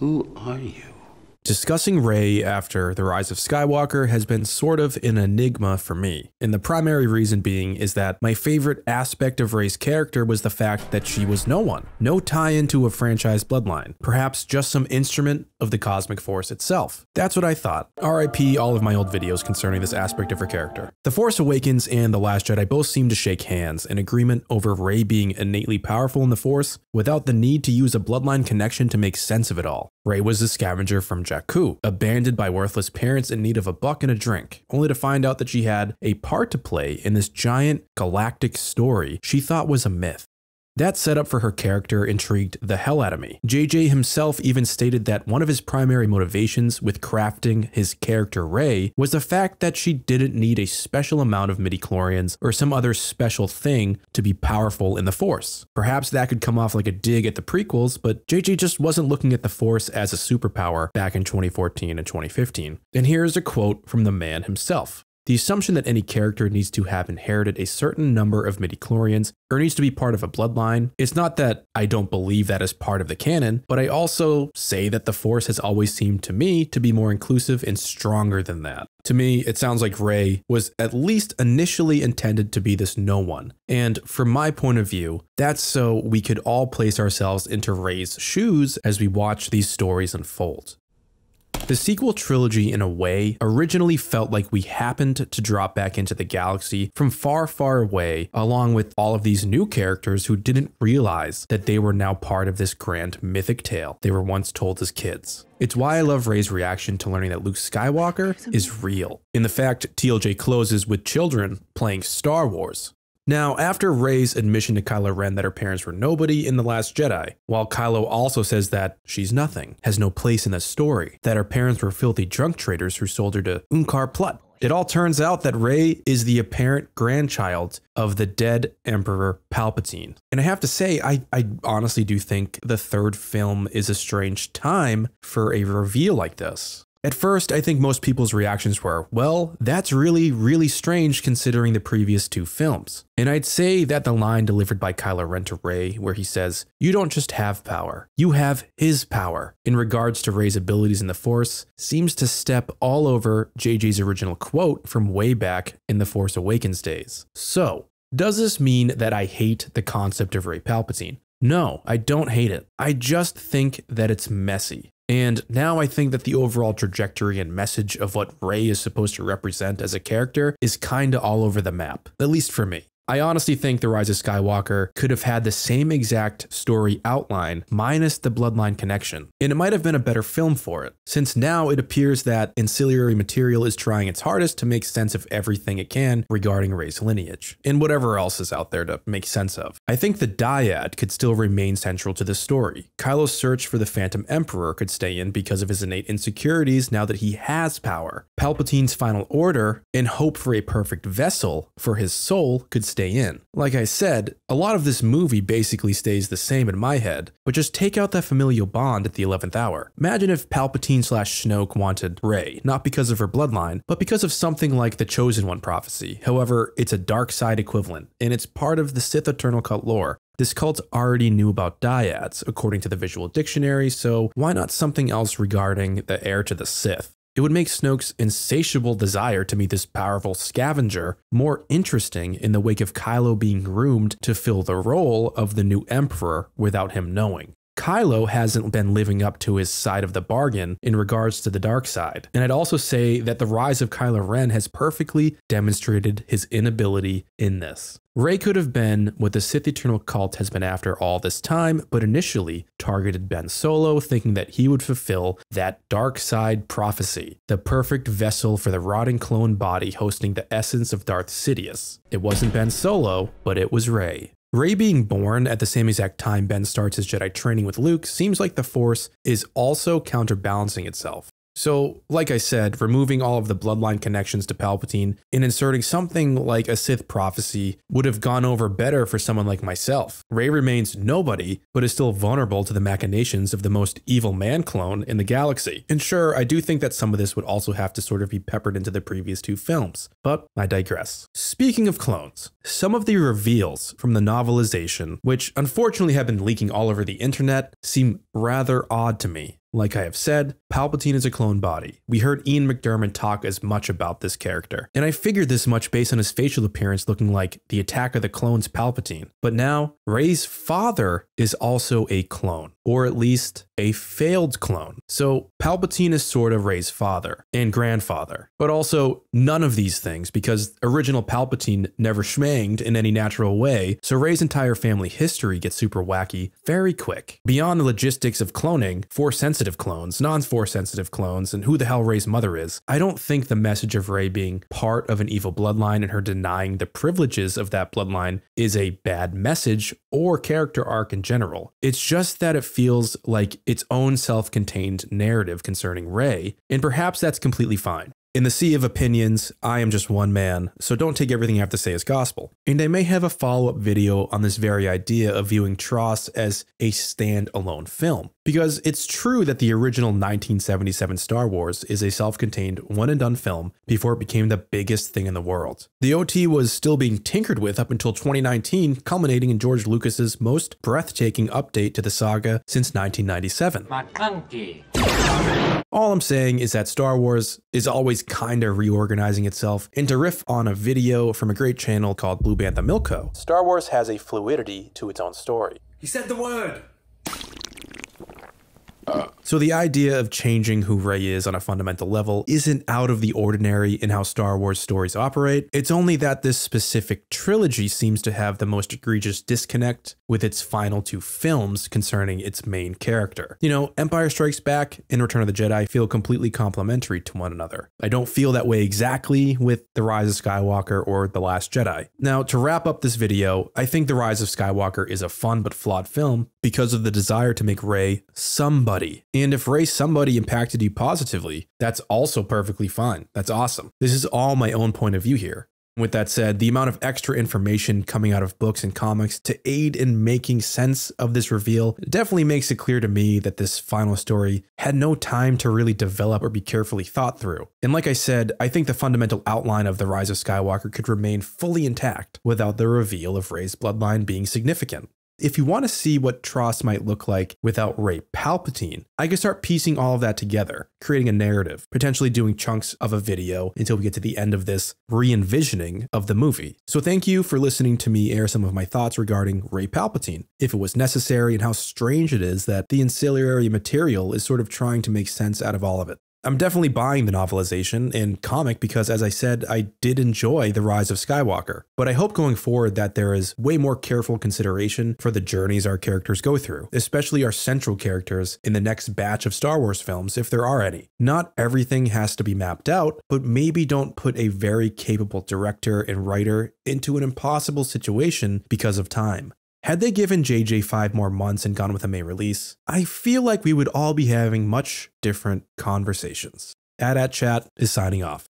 Who are you? Discussing Rey after The Rise of Skywalker has been sort of an enigma for me, and the primary reason being is that my favorite aspect of Rey's character was the fact that she was no one, no tie-in to a franchise bloodline, perhaps just some instrument of the cosmic force itself. That's what I thought. RIP all of my old videos concerning this aspect of her character. The Force Awakens and The Last Jedi both seem to shake hands in agreement over Rey being innately powerful in the Force without the need to use a bloodline connection to make sense of it all. Rey was a scavenger from Jakku, abandoned by worthless parents in need of a buck and a drink, only to find out that she had a part to play in this giant galactic story she thought was a myth. That setup for her character intrigued the hell out of me. JJ himself even stated that one of his primary motivations with crafting his character Rey was the fact that she didn't need a special amount of midichlorians or some other special thing to be powerful in the Force. Perhaps that could come off like a dig at the prequels, but JJ just wasn't looking at the Force as a superpower back in 2014 and 2015. And here's a quote from the man himself. The assumption that any character needs to have inherited a certain number of midichlorians or needs to be part of a bloodline, it's not that I don't believe that as part of the canon, but I also say that the Force has always seemed to me to be more inclusive and stronger than that. To me, it sounds like Rey was at least initially intended to be this no one. And from my point of view, that's so we could all place ourselves into Rey's shoes as we watch these stories unfold. The sequel trilogy, in a way, originally felt like we happened to drop back into the galaxy from far, far away, along with all of these new characters who didn't realize that they were now part of this grand mythic tale they were once told as kids. It's why I love Rey's reaction to learning that Luke Skywalker is real. In the fact, TLJ closes with children playing Star Wars. Now, after Rey's admission to Kylo Ren that her parents were nobody in The Last Jedi, while Kylo also says that she's nothing, has no place in the story, that her parents were filthy drunk traders who sold her to Unkar Plutt, it all turns out that Rey is the apparent grandchild of the dead Emperor Palpatine. And I have to say, I honestly do think the third film is a strange time for a reveal like this. At first, I think most people's reactions were, well, that's really, really strange considering the previous two films. And I'd say that the line delivered by Kylo Ren to Rey, where he says, "You don't just have power, you have his power," in regards to Rey's abilities in the Force, seems to step all over JJ's original quote from way back in The Force Awakens days. So, does this mean that I hate the concept of Rey Palpatine? No, I don't hate it. I just think that it's messy. And now I think that the overall trajectory and message of what Rey is supposed to represent as a character is kinda all over the map, at least for me. I honestly think The Rise of Skywalker could have had the same exact story outline minus the bloodline connection, and it might have been a better film for it, since now it appears that ancillary material is trying its hardest to make sense of everything it can regarding Rey's lineage, and whatever else is out there to make sense of. I think the dyad could still remain central to the story. Kylo's search for the Phantom Emperor could stay in because of his innate insecurities now that he has power. Palpatine's final order and hope for a perfect vessel for his soul could stay in. Like I said, a lot of this movie basically stays the same in my head, but just take out that familial bond at the 11th hour. Imagine if Palpatine/Snoke wanted Rey, not because of her bloodline, but because of something like the Chosen One prophecy. However, it's a dark side equivalent, and it's part of the Sith Eternal Cult lore. This cult already knew about dyads, according to the visual dictionary, so why not something else regarding the heir to the Sith? It would make Snoke's insatiable desire to meet this powerful scavenger more interesting in the wake of Kylo being groomed to fill the role of the new Emperor without him knowing. Kylo hasn't been living up to his side of the bargain in regards to the dark side. And I'd also say that the rise of Kylo Ren has perfectly demonstrated his inability in this. Rey could have been what the Sith Eternal Cult has been after all this time, but initially targeted Ben Solo, thinking that he would fulfill that dark side prophecy, the perfect vessel for the rotting clone body hosting the essence of Darth Sidious. It wasn't Ben Solo, but it was Rey. Rey being born at the same exact time Ben starts his Jedi training with Luke seems like the Force is also counterbalancing itself. So, like I said, removing all of the bloodline connections to Palpatine and inserting something like a Sith prophecy would have gone over better for someone like myself. Rey remains nobody, but is still vulnerable to the machinations of the most evil man clone in the galaxy. And sure, I do think that some of this would also have to sort of be peppered into the previous two films, but I digress. Speaking of clones, some of the reveals from the novelization, which unfortunately have been leaking all over the internet, seem rather odd to me. Like I have said, Palpatine is a clone body. We heard Ian McDiarmid talk as much about this character, and I figured this much based on his facial appearance looking like the Attack of the Clones Palpatine. But now, Rey's father is also a clone, or at least a failed clone. So Palpatine is sort of Rey's father and grandfather, but also none of these things because original Palpatine never schmanged in any natural way, so Rey's entire family history gets super wacky very quick. Beyond the logistics of cloning, Force-sensitive clones, non-Force-sensitive clones, and who the hell Rey's mother is, I don't think the message of Rey being part of an evil bloodline and her denying the privileges of that bloodline is a bad message or character arc in general. It's just that it feels like its own self-contained narrative concerning Rey, and perhaps that's completely fine. In the sea of opinions, I am just one man, so don't take everything I have to say as gospel. And I may have a follow-up video on this very idea of viewing TROS as a stand-alone film. Because it's true that the original 1977 Star Wars is a self-contained one-and-done film before it became the biggest thing in the world. The OT was still being tinkered with up until 2019, culminating in George Lucas's most breathtaking update to the saga since 1997. All I'm saying is that Star Wars is always kinda reorganizing itself, and to riff on a video from a great channel called Blue Bantha Milko, Star Wars has a fluidity to its own story. He said the word! So the idea of changing who Rey is on a fundamental level isn't out of the ordinary in how Star Wars stories operate. It's only that this specific trilogy seems to have the most egregious disconnect with its final two films concerning its main character. You know, Empire Strikes Back and Return of the Jedi feel completely complementary to one another. I don't feel that way exactly with The Rise of Skywalker or The Last Jedi. Now, to wrap up this video, I think The Rise of Skywalker is a fun but flawed film because of the desire to make Rey somebody. And if Rey somebody impacted you positively, that's also perfectly fine. That's awesome. This is all my own point of view here. With that said, the amount of extra information coming out of books and comics to aid in making sense of this reveal definitely makes it clear to me that this final story had no time to really develop or be carefully thought through. And like I said, I think the fundamental outline of The Rise of Skywalker could remain fully intact without the reveal of Rey's bloodline being significant. If you want to see what TROS might look like without Rey Palpatine, I can start piecing all of that together, creating a narrative, potentially doing chunks of a video until we get to the end of this re-envisioning of the movie. So thank you for listening to me air some of my thoughts regarding Rey Palpatine, if it was necessary, and how strange it is that the ancillary material is sort of trying to make sense out of all of it. I'm definitely buying the novelization and comic because, as I said, I did enjoy The Rise of Skywalker, but I hope going forward that there is way more careful consideration for the journeys our characters go through, especially our central characters in the next batch of Star Wars films, if there are any. Not everything has to be mapped out, but maybe don't put a very capable director and writer into an impossible situation because of time. Had they given JJ 5 more months and gone with a May release, I feel like we would all be having much different conversations. AT-AT Chat is signing off.